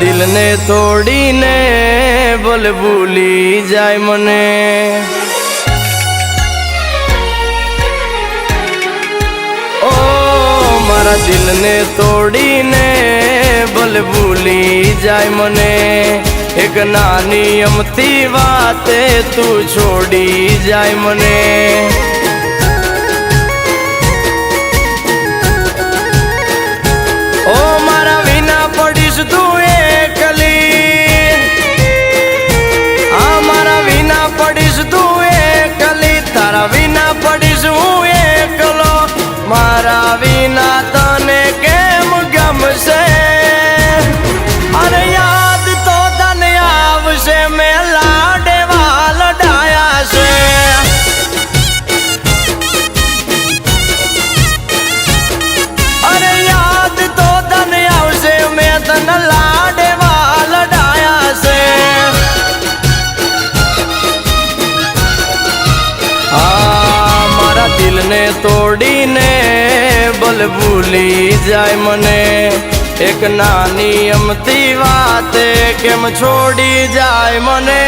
दिल ने तोड़ी ने बोल भूली जाय मने। ओ मारा दिल ने तोड़ी ने बोल भूली जाय मने। एक नानी अमती वाते तू छोड़ी जाय मने। ओ मारा विना पड़ीश तू एकली, आ मारा विना पड़ीश तू एकली, तारा विना पड़ीश हूँ एकलो। मारा विना तने केम गमशे, अरे याद तो तने आवशे मैं लाडे वाल डाया से। अरे याद तो तने आवशे मैं तन लाडे वाल डाया से। मारा दिल ने तोड़ी ने बोल भूली जाय मने। एक नानी अमती वाते केम छोड़ी जाय मने।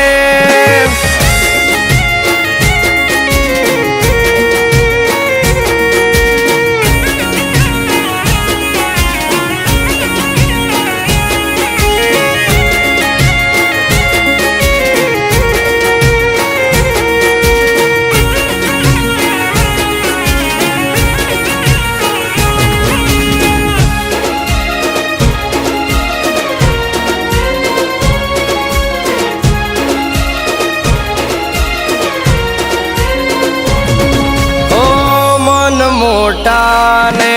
मोटा ने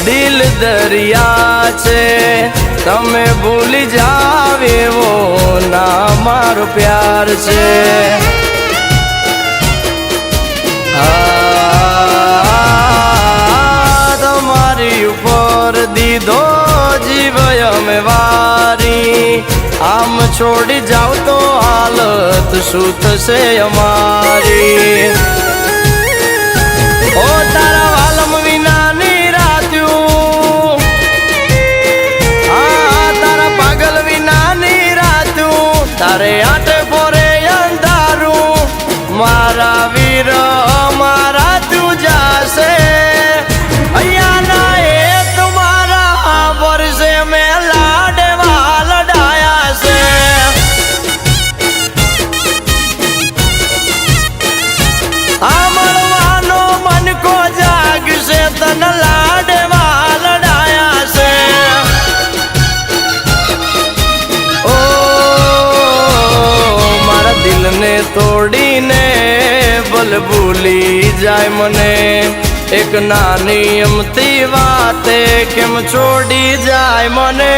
दिल दरिया छे, तमे भूली जावे वो ना मारो प्यार छे। तुम्हारी ऊपर दीदो जीवय में वारी, आम छोड़ी जाओ तो हालत सूत से हमारी। ओ तारा वालम विना नीरात्यू, तारा पागल विना नीरात्यू, तारे आटे पोरे अंधारू। मारा वीर मारा तू जासे, अया ना ए तुम्हारा वर्षे में लाडे वाल डाया से। तन लाडे वाल डाया से। ओ मारा दिल ने तोड़ी ने बोल भूली जाय मने। एक नानी अमती वाते केम छोड़ी जाय मने।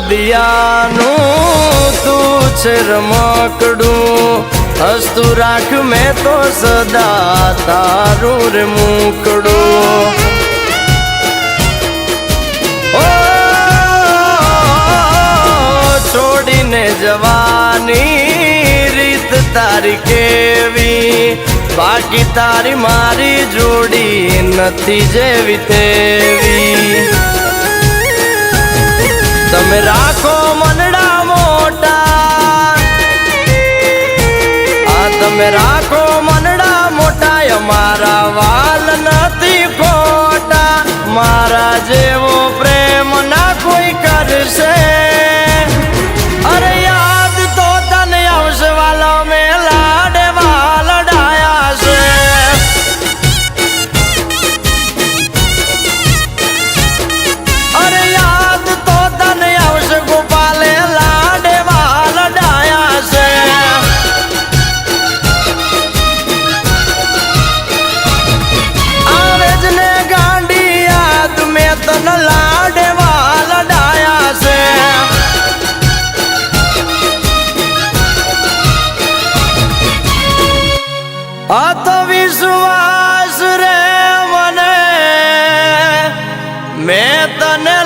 दियानु तू छे रमकड़ू, हस्तू राख में तो सदा तारू रे मुकड़ू। ओ छोड़ी ने जवानी रीत तारी केवी, बाकी तारी मारी जोड़ी नथी जेवी तेवी। तमे राखो मनड़ा मोटा, तमे राखो मनड़ा मोटा, मारा वाल नथी खोटा। मारा जेवो प्रेम ना कोई करशे, अरे याद तो तने आवशे वालो में लाडे वाल डाया से। अरे याद तो तने आवशे गोपाले लाडे वाल डाया से। તને